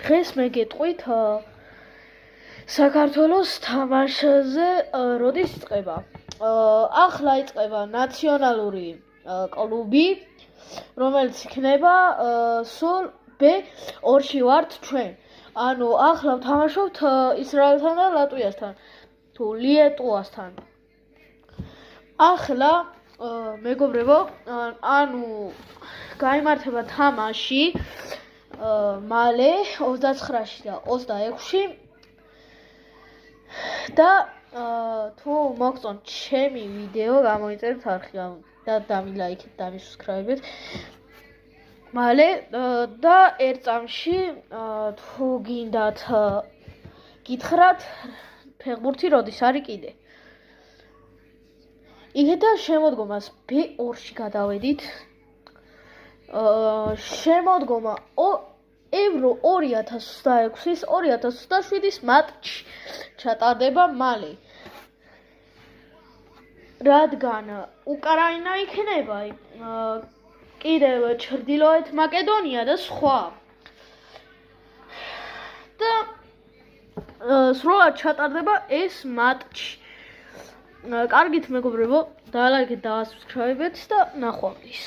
დღეს მე გეტყვით საქართველოს თამაშზე როდის იწყება. ახლა იწყება ნაციონალური კლუბი, რომელიც იქნება სულ B2-ში ვართ ჩვენ. ანუ ახლა ვთამაშობთ ისრაელთან და ლატვიასთან, თუ ლიეტუვასთან. ახლა მეგობრებო, ანუ გაიმართება თამაში მალე 29-ში და 26-ში და თუ მოგწონთ ჩემი ვიდეო, გამოიწერეთ არხი და დამილაიქეთ, დამისუბსქრაიბეთ. მალე და ერთ წამში თუ გინდათ გითხრათ ფეხბურთი როდის არის კიდე. იქეთა შემოდგომას B2-ში გადავედით. შემოდგომა ევრო 2026-ის 2027-ის მატჩი ჩატარდება მალე. რადგან უკრაინა იქნება, კიდევ ჩრდილოეთ მაკედონია და სხვა. და სრულად ჩატარდება ეს მატჩი. კარგით მეგობრებო, დალაიქეთ და subscribe-ეთ და ნახვამდის.